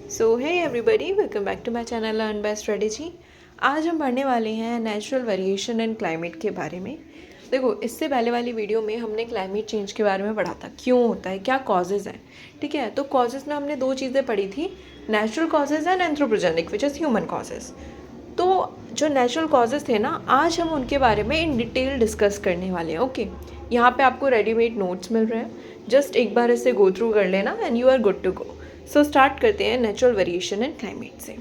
So hey everybody, welcome back to my channel learn by strategy. आज हम पढ़ने वाले हैं नेचुरल वेरिएशन इन क्लाइमेट के बारे में। देखो, इससे पहले वाली वीडियो में हमने क्लाइमेट चेंज के बारे में पढ़ा था, क्यों होता है, क्या कॉजेज़ हैं। ठीक है, तो कॉजेज़ में हमने दो चीज़ें पढ़ी थी, natural causes and anthropogenic which is human causes. तो जो नेचुरल कॉजेज़ थे ना, आज हम उनके बारे में इन डिटेल डिस्कस करने वाले हैं। ओके, यहाँ पे आपको रेडीमेड नोट्स मिल रहे हैं, जस्ट एक बार इसे गो थ्रू कर लेना and you are good to go. So start करते हैं नेचुरल वेरिएशन इन क्लाइमेट से।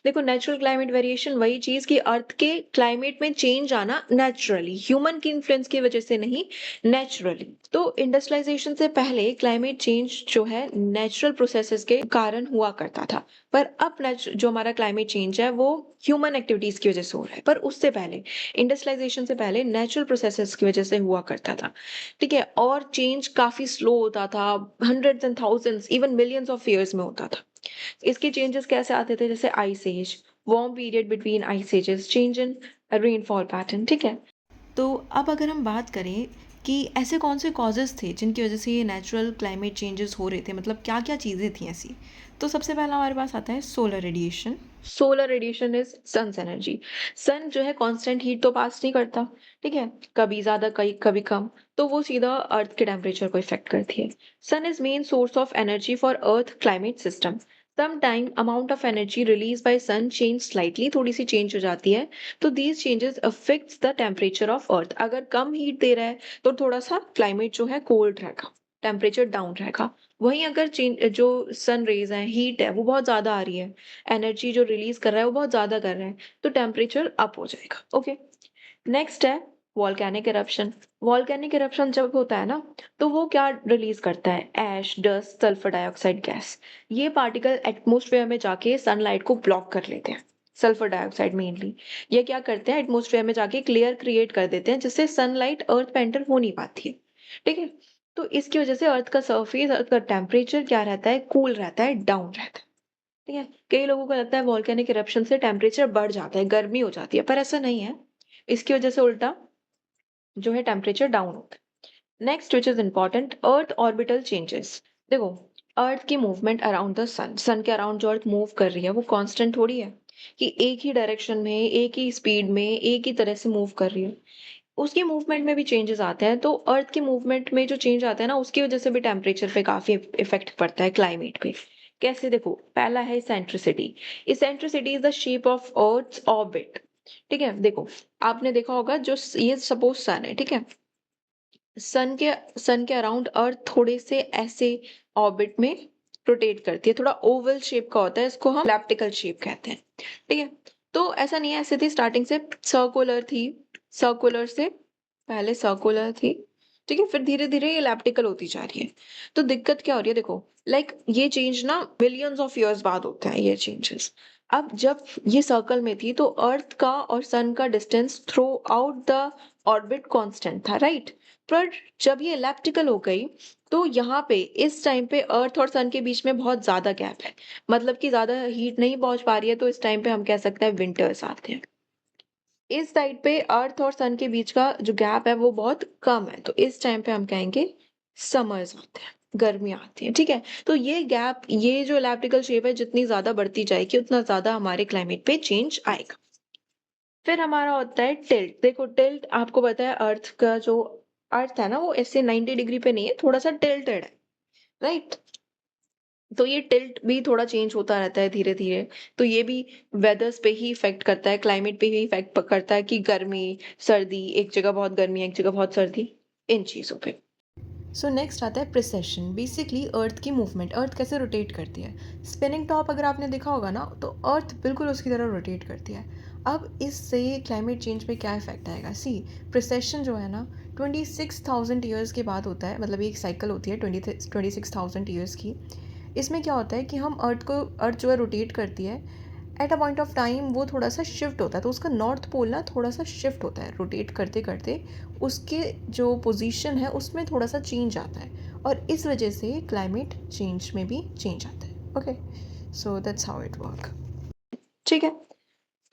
देखो, नेचुरल क्लाइमेट वेरिएशन वही चीज़ कि अर्थ के क्लाइमेट में चेंज आना नेचुरली, ह्यूमन की इन्फ्लुएंस की वजह से नहीं, नेचुरली। तो इंडस्ट्रियलाइजेशन से पहले क्लाइमेट चेंज जो है नेचुरल प्रोसेसेस के कारण हुआ करता था, पर अब जो हमारा क्लाइमेट चेंज है वो ह्यूमन एक्टिविटीज की वजह से हो रहा है। पर उससे पहले, इंडस्ट्रियलाइजेशन से पहले नेचुरल प्रोसेसेस की वजह से हुआ करता था। ठीक है, और चेंज काफी स्लो होता था, hundreds and thousands even millions of years में होता था। इसके चेंजेस कैसे आते थे, जैसे ice age, warm period between ice ages, change in rainfall pattern. ठीक है, तो अब अगर हम बात करें कि ऐसे कौन से कॉजेज़ थे जिनकी वजह से ये नेचुरल क्लाइमेट चेंजेस हो रहे थे, मतलब क्या क्या चीज़ें थी ऐसी। तो सबसे पहला हमारे पास आता है solar radiation. Solar radiation is sun's energy. Sun जो है कांस्टेंट हीट तो पास नहीं करता, ठीक है, कभी ज़्यादा कभी कम, तो वो सीधा अर्थ के टेम्परेचर को इफेक्ट करती है। Sun is main source of energy for earth climate system. Some time amount of energy release by sun change slightly, थोड़ी सी चेंज हो जाती है, तो these changes affects the temperature of earth. अगर कम हीट दे रहा है तो थोड़ा सा क्लाइमेट जो है कोल्ड रहेगा, टेम्परेचर डाउन रहेगा। वहीं अगर चेंज जो सन रेज है, हीट है, वो बहुत ज्यादा आ रही है, एनर्जी जो रिलीज कर रहा है वो बहुत ज्यादा कर रहा है, तो टेम्परेचर अप हो जाएगा। ओके, नेक्स्ट है वॉल्केनिक इरप्शन। वॉल्केनिक इरप्शन जब होता है ना, तो वो क्या रिलीज करता है, ऐश, डस्ट, सल्फर डाइऑक्साइड गैस। ये पार्टिकल एटमॉस्फेयर में जाके सनलाइट को ब्लॉक कर लेते हैं, सल्फर डाइऑक्साइड मेनली। ये क्या करते हैं, एटमॉस्फेयर में जाके क्लियर क्रिएट कर देते हैं, जिससे सनलाइट अर्थ पे एंटर हो नहीं पाती है। ठीक है, तो इसकी वजह से अर्थ का सरफेस, अर्थ का टेम्परेचर क्या रहता है, कूल रहता है, डाउन रहता है। ठीक है, कई लोगों को लगता है वॉल्केनिक इरप्शन से टेम्परेचर बढ़ जाता है, गर्मी हो जाती है, पर ऐसा नहीं है। इसकी वजह से उल्टा जो है टेम्परेचर डाउन होता है। Next which is important, earth orbital changes. देखो, अर्थ की मूवमेंट अराउंड द सन, सन के अराउंड जो अर्थ मूव कर रही है वो कांस्टेंट थोड़ी है कि एक ही डायरेक्शन में, एक ही स्पीड में, एक ही तरह से मूव कर रही है। उसकी मूवमेंट में भी चेंजेस आते हैं, तो अर्थ की मूवमेंट में जो चेंज आता है ना, उसकी वजह से भी टेम्परेचर पे काफी इफेक्ट पड़ता है, क्लाइमेट पे। कैसे, देखो, पहला है centricity. Eccentricity is the shape of earth orbit. ठीक है, देखो, आपने देखा होगा, जो ये सपोज सन है, ठीक है, सन के अराउंड अर्थ थोड़े से ऐसे ऑर्बिट में रोटेट करती है, थोड़ा ओवल शेप का होता है, इसको हम एलिप्टिकल शेप कहते हैं। ठीक है, तो ऐसा नहीं है, ऐसे थी स्टार्टिंग से सर्कुलर थी, सर्कुलर से पहले सर्कुलर थी, ठीक है, फिर धीरे धीरे ये एलिप्टिकल होती जा रही है। तो दिक्कत क्या हो रही है, देखो, लाइक ये चेंज ना मिलियंस ऑफ इयर्स बाद होता है, ये चेंजेस। अब जब ये सर्कल में थी तो अर्थ का और सन का distance through out the orbit constant था, राइट। पर जब ये इलेप्टिकल हो गई, तो यहाँ पे इस टाइम पे अर्थ और सन के बीच में बहुत ज्यादा गैप है, मतलब कि ज्यादा हीट नहीं पहुंच पा रही है, तो इस टाइम पे हम कह सकते हैं विंटर्स आते हैं। इस साइड पे अर्थ और सन के बीच का जो गैप है वो बहुत कम है, तो इस टाइम पे हम कहेंगे समर्स आते हैं, गर्मी आती है। ठीक है, तो ये गैप, ये जो इलेप्टिकल शेप है, जितनी ज्यादा बढ़ती जाएगी उतना ज्यादा हमारे क्लाइमेट पे चेंज आएगा। फिर हमारा होता है टिल्ट। देखो, टिल्ट आपको पता है, अर्थ का जो अर्थ है ना, वो ऐसे 90 डिग्री पे नहीं है, थोड़ा सा टिल्टेड है, राइट। तो ये टिल्ट भी थोड़ा चेंज होता रहता है धीरे धीरे। तो ये भी वेदर्स पे ही इफेक्ट करता है, क्लाइमेट पे ही इफेक्ट करता है कि गर्मी, सर्दी, एक जगह बहुत गर्मी है, एक जगह बहुत सर्दी, इन चीजों पे। सो नेक्स्ट आता है प्रिसेशन। बेसिकली अर्थ की मूवमेंट, अर्थ कैसे रोटेट करती है। स्पिनिंग टॉप अगर आपने देखा होगा ना, तो अर्थ बिल्कुल उसकी तरह रोटेट करती है। अब इससे क्लाइमेट चेंज पे क्या इफेक्ट आएगा, सी, प्रिसेशन जो है ना, 26,000 ईयर्स के बाद होता है, मतलब एक साइकिल होती है 26,000 ईयर्स की। इसमें क्या होता है कि हम अर्थ जो है रोटेट करती है, at a point of time वो थोड़ा सा शिफ्ट होता है, तो उसका नॉर्थ पोल ना थोड़ा सा शिफ्ट होता है, रोटेट करते करते उसके जो पोजीशन है उसमें थोड़ा सा चेंज आता है, और इस वजह से क्लाइमेट चेंज में भी चेंज आता है। Okay, so that's how it work. ठीक है,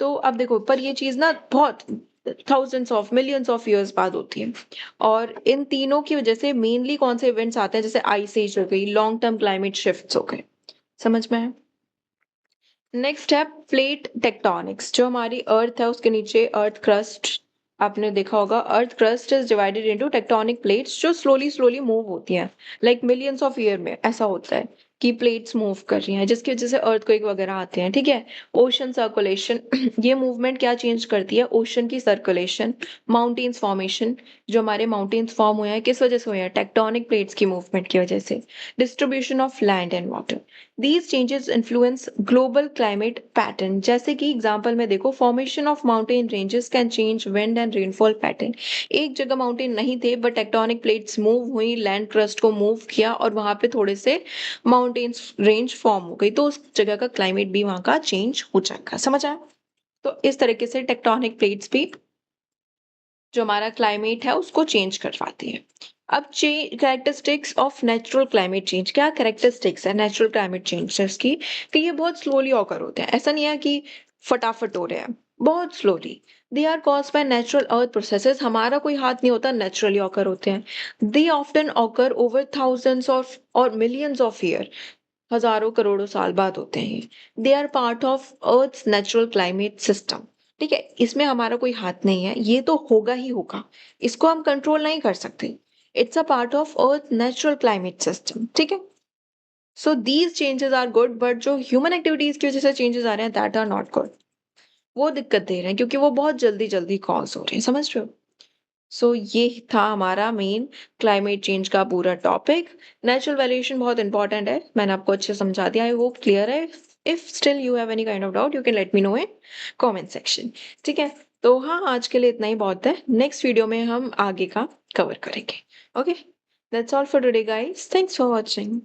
तो अब देखो, पर ये चीज ना बहुत thousands of millions of years बाद होती है, और इन तीनों की वजह से मेनली कौन से इवेंट्स आते हैं, जैसे आइस एज हो गई, लॉन्ग टर्म क्लाइमेट शिफ्ट्स हो गए। समझ में है? नेक्स्ट है प्लेट टेक्टोनिक्स। जो हमारी अर्थ है उसके नीचे अर्थ क्रस्ट, आपने देखा होगा earth crust is divided into tectonic plates जो स्लोली स्लोली मूव होती हैं, लाइक मिलियंस ऑफ ईयर में ऐसा होता है कि प्लेट्स मूव कर रही हैं जिसकी वजह से अर्थक्वेक वगैरह आते हैं, ठीक है। ओशन सर्कुलेशन ये मूवमेंट क्या चेंज करती है, ओशन की सर्कुलेशन, माउंटेन्स फॉर्मेशन, जो हमारे माउंटेन्स फॉर्म हुए हैं किस वजह से हुए हैं, टेक्टोनिक प्लेट्स की मूवमेंट की वजह से। Distribution of land and water, these changes influence global climate pattern. जैसे कि एग्जांपल में देखो, formation of mountain ranges can change wind and rainfall pattern. एक जगह माउंटेन नहीं थे बट टेक्टोनिक प्लेट्स मूव हुई, लैंड क्रस्ट को मूव किया और वहां पे थोड़े से माउंटेन्स रेंज फॉर्म हो गई, तो उस जगह का क्लाइमेट भी वहां का चेंज हो जाएगा। समझ आया? तो इस तरीके से टेक्टोनिक प्लेट्स भी जो हमारा क्लाइमेट है उसको चेंज करवाती है। अब characteristics of natural climate change, क्या कैरेक्टरिस्टिक्स है नेचुरल क्लाइमेट चेंज की, कि ये बहुत स्लोली ऑकर होते हैं। ऐसा नहीं है कि फटाफट हो रहे हैं, बहुत slowly. They are cause by natural earth processes, हमारा कोई हाथ नहीं होता, नेचुरली ऑकर होते हैं। They often occur over thousands of और मिलियंस ऑफ ईयर, हजारों करोड़ों साल बाद होते हैं ये। They are part of earth natural climate system, ठीक है। इसमें हमारा कोई हाथ नहीं है, ये तो होगा ही होगा, इसको हम कंट्रोल नहीं कर सकते। It's a part of earth natural climate system, ठीक है। So these changes are good, but जो ह्यूमन एक्टिविटीज की वजह से चेंजेस आ रहे हैं दैट आर नॉट गुड, वो दिक्कत दे रहे हैं क्योंकि वो बहुत जल्दी जल्दी कॉज हो रहे हैं, समझ रहे हो। सो ये था हमारा मेन क्लाइमेट चेंज का पूरा टॉपिक। नेचुरल वेरिएशन बहुत इंपॉर्टेंट है, मैंने आपको अच्छे से समझा दिया, आई होप क्लियर है। If still you have any kind of doubt you can let me know in comment section, ठीक है। तो हाँ, आज के लिए इतना ही बहुत है, नेक्स्ट वीडियो में हम आगे का कवर करेंगे। Okay, that's all for today guys, thanks for watching.